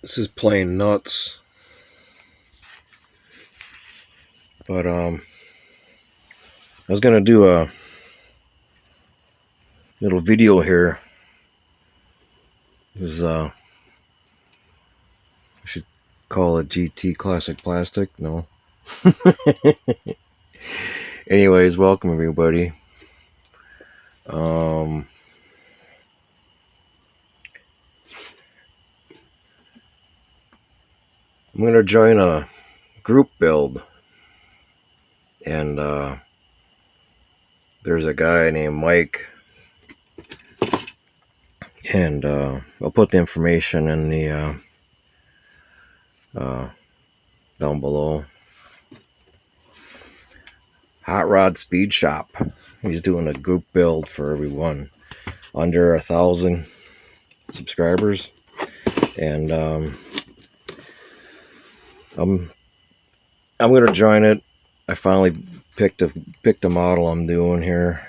This is plain nuts. But I was gonna do a little video here. This is I should call it GT Classic Plastic. No. Anyways, welcome everybody. I'm gonna join a group build, and there's a guy named Mike, and I'll put the information in the down below. Hot Rod Speed Shop. He's doing a group build for everyone under 1,000 subscribers, and I'm gonna join it. I finally picked a model I'm doing here.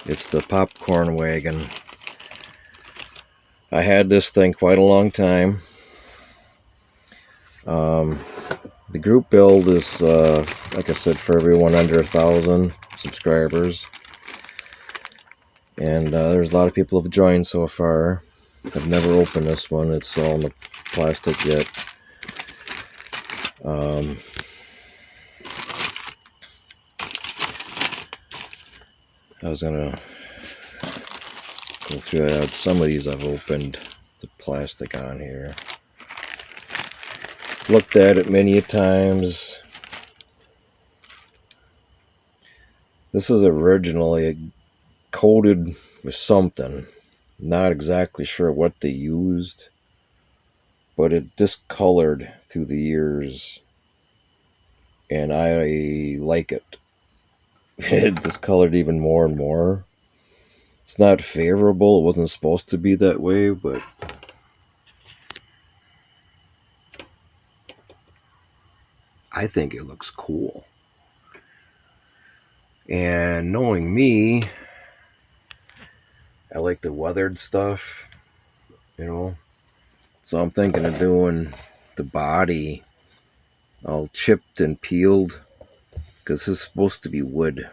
It's the popcorn wagon. I had this thing quite a long time. The group build is, like I said, for everyone under 1,000 subscribers. And there's a lot of people have joined so far. I've never opened this one. It's all in the plastic yet. I was gonna go through it. Some of these I've opened the plastic on here. Looked at it many times. This was originally coated with something. Not exactly sure what they used, but it discolored through the years, and I like it. It discolored even more and more. It's not favorable. It wasn't supposed to be that way, but I think it looks cool. And knowing me, I like the weathered stuff, So I'm thinking of doing the body all chipped and peeled, because this is supposed to be wood.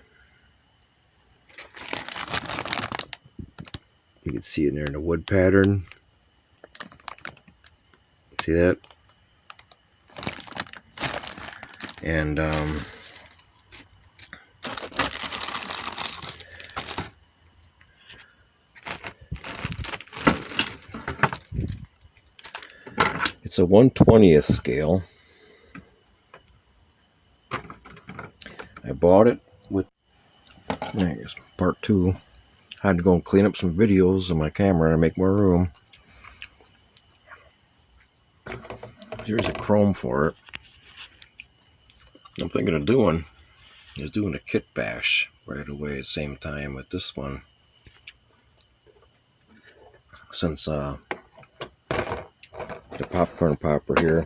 You can see it there in the wood pattern. See that? And it's a 1/20th scale. I bought it with, I guess, part 2. I had to go and clean up some videos on my camera to make more room. Here's a chrome for it. I'm thinking of doing a kit bash right away at the same time with this one, since the popcorn popper here,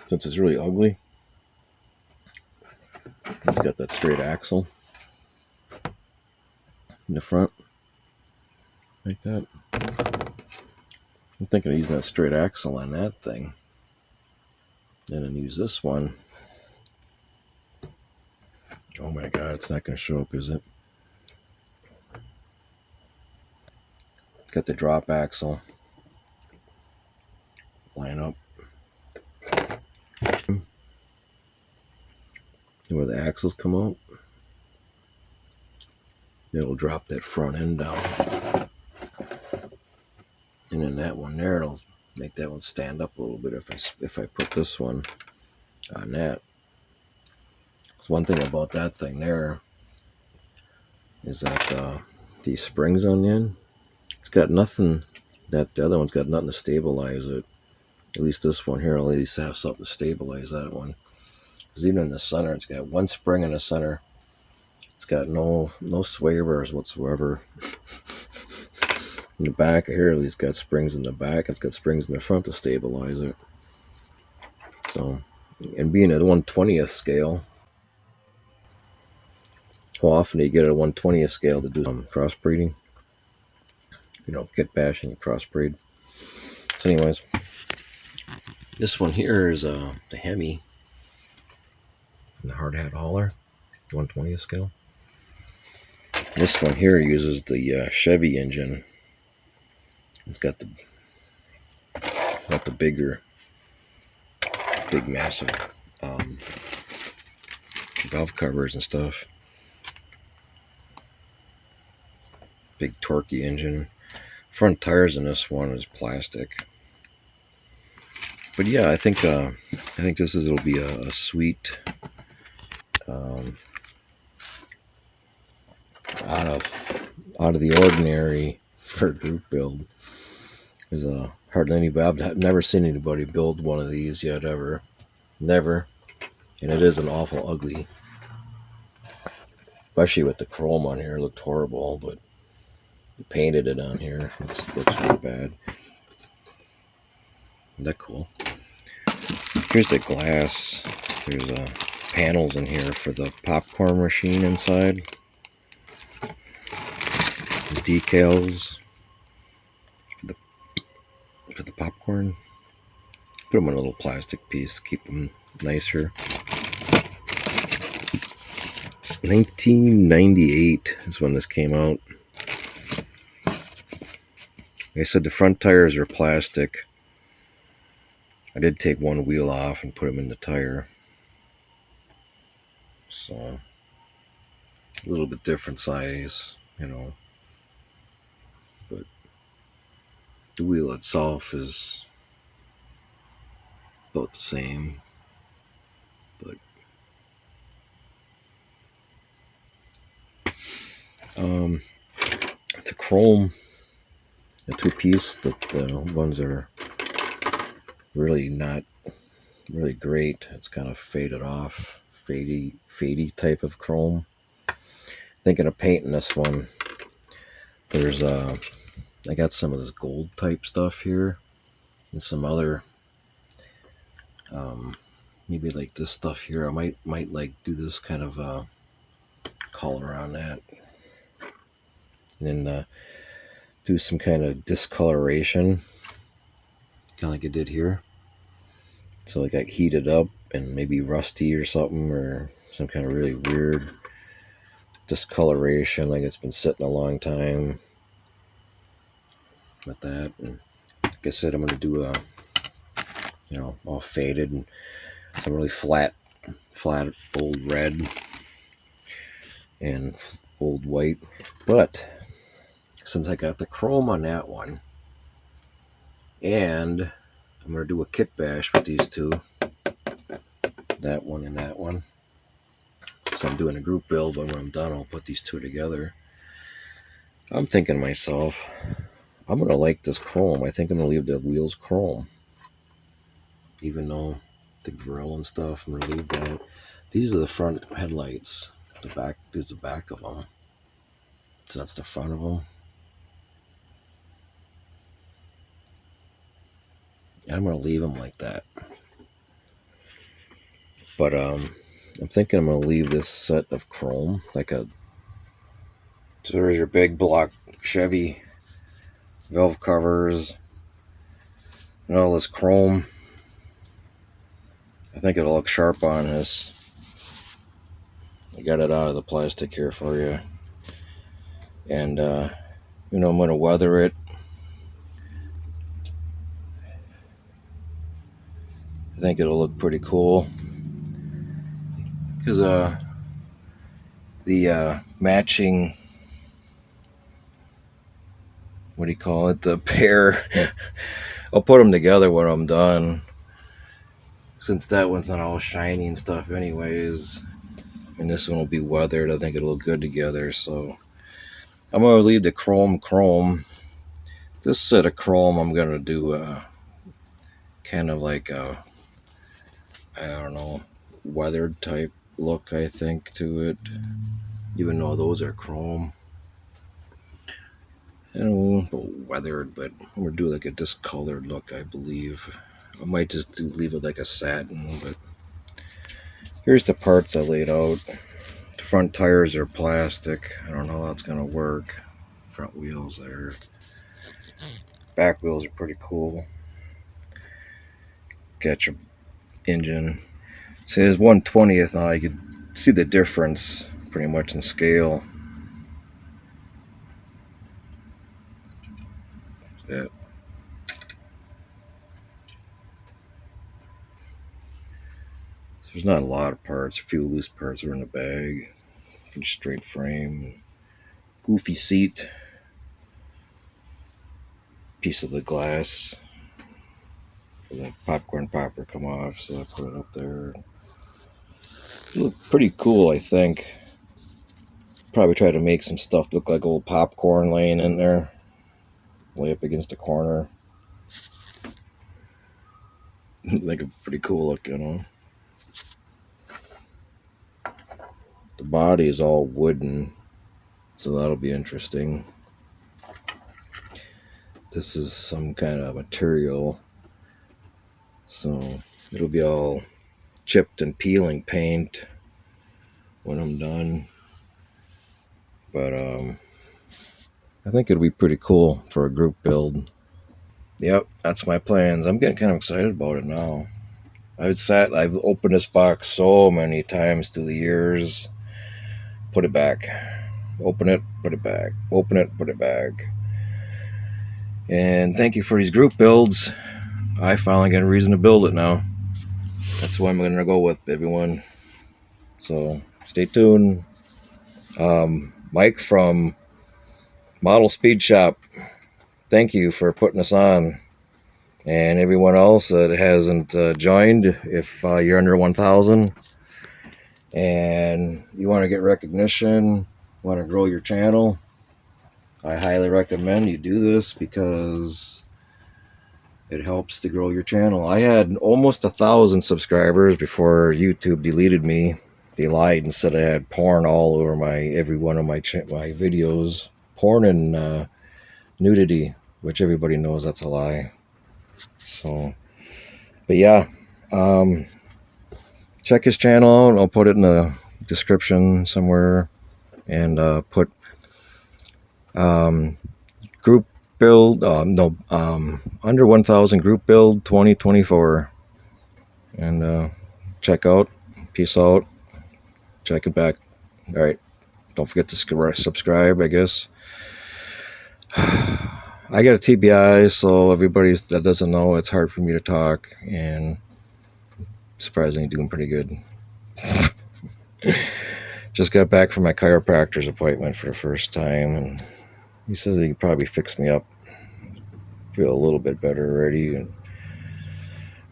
since it's really ugly. It's got that straight axle in the front, like that. I'm thinking of using that straight axle on that thing, and then use this one. Oh my god, it's not going to show up, is it? Got the drop axle. Line up. Where the axles come out, it'll drop that front end down. And then that one there, it'll make that one stand up a little bit if I put this one on that. So one thing about that thing there is that these springs on the end, it's got nothing, that the other one's got nothing to stabilize it. At least this one here will at least have something to stabilize that one. Because even in the center, it's got one spring in the center. It's got no sway bars whatsoever. In the back here, at least got springs in the back. It's got springs in the front to stabilize it. So, and being at 1/20th scale, how often do you get a 1/20th scale to do some crossbreeding? kit bash and crossbreed. So anyways, this one here is the Hemi from the Hard Hat Hauler, 1/20th scale. This one here uses the Chevy engine. It's got the big massive valve covers and stuff. Big torquey engine. Front tires in this one is plastic. But yeah, I think it'll be a sweet out of the ordinary for a group build. There's hardly anybody. I've never seen anybody build one of these yet ever. Never. And it is an awful ugly. Especially with the chrome on here, it looked horrible, but painted it on here. Looks really bad. Isn't that cool? Here's the glass. There's panels in here for the popcorn machine inside. Decals for the popcorn. Put them in a little plastic piece to keep them nicer. 1998 is when this came out. Like I said, the front tires are plastic. I did take one wheel off and put them in the tire. So, a little bit different size, But the wheel itself is about the same. But the chrome, the two-piece, the ones are really not really great. It's kind of faded off, fadey type of chrome. Thinking of painting this one. There's I got some of this gold type stuff here and some other maybe like this stuff here. I might like do this kind of color on that, and then do some kind of discoloration, kind of like I did here. So it got heated up and maybe rusty or something, or some kind of really weird discoloration, like it's been sitting a long time. With that, and like I said, I'm going to do a all faded and some really flat old red and old white. But since I got the chrome on that one, and I'm going to do a kit bash with these two, that one and that one. So I'm doing a group build, but when I'm done, I'll put these two together. I'm thinking to myself, I'm going to like this chrome. I think I'm going to leave the wheels chrome. Even though the grill and stuff, I'm going to leave that. These are the front headlights. The back is the back of them. So that's the front of them. And I'm going to leave them like that. But I'm thinking I'm going to leave this set of chrome. So there's your big block Chevy valve covers and all this chrome. I think it'll look sharp on this. I got it out of the plastic here for you. And, I'm going to weather it. I think it'll look pretty cool. Because the matching, what do you call it, the pair, I'll put them together when I'm done, since that one's not all shiny and stuff anyways, and this one will be weathered. I think it'll look good together. So I'm going to leave the chrome. This set of chrome I'm going to do kind of like a, I don't know, weathered type look, I think, to it, even though those are chrome. I don't know, weathered, but I'm going to do like a discolored look, I believe. I might just leave it like a satin, but here's the parts I laid out. The front tires are plastic. I don't know how that's going to work. Front wheels there. Back wheels are pretty cool. Got your engine. See, there's 1/20th now. You could see the difference pretty much in scale. Yeah. There's not a lot of parts. A few loose parts are in the bag. Pretty straight frame. Goofy seat. Piece of the glass for the popcorn popper come off, so I put it up there. It looked pretty cool, I think. Probably try to make some stuff look like old popcorn laying in there, way up against the corner. Like a pretty cool look, you know. The body is all wooden, so that'll be interesting. This is some kind of material, so it'll be all chipped and peeling paint when I'm done. But I think it'll be pretty cool for a group build. Yep, that's my plans. I'm getting kind of excited about it now. I've opened this box so many times through the years. Put it back. Open it, put it back. Open it, put it back. And thank you for these group builds. I finally got a reason to build it now. That's what I'm going to go with, everyone. So stay tuned. Mike from Model Speed Shop, thank you for putting us on. And everyone else that hasn't joined, if you're under 1,000 and you want to get recognition, want to grow your channel, I highly recommend you do this because it helps to grow your channel. I had almost 1,000 subscribers before YouTube deleted me. They lied and said I had porn all over every one of my videos. Porn and nudity, which everybody knows that's a lie. So, but yeah, check his channel out. I'll put it in the description somewhere, and put group build under 1,000 group build 2024, and check out. Peace out. Check it back. All right, don't forget to subscribe, I guess. I got a TBI, so everybody that doesn't know, it's hard for me to talk, and surprisingly doing pretty good. Just got back from my chiropractor's appointment for the first time, and he says he can probably fix me up. Feel a little bit better already. All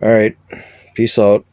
right, peace out.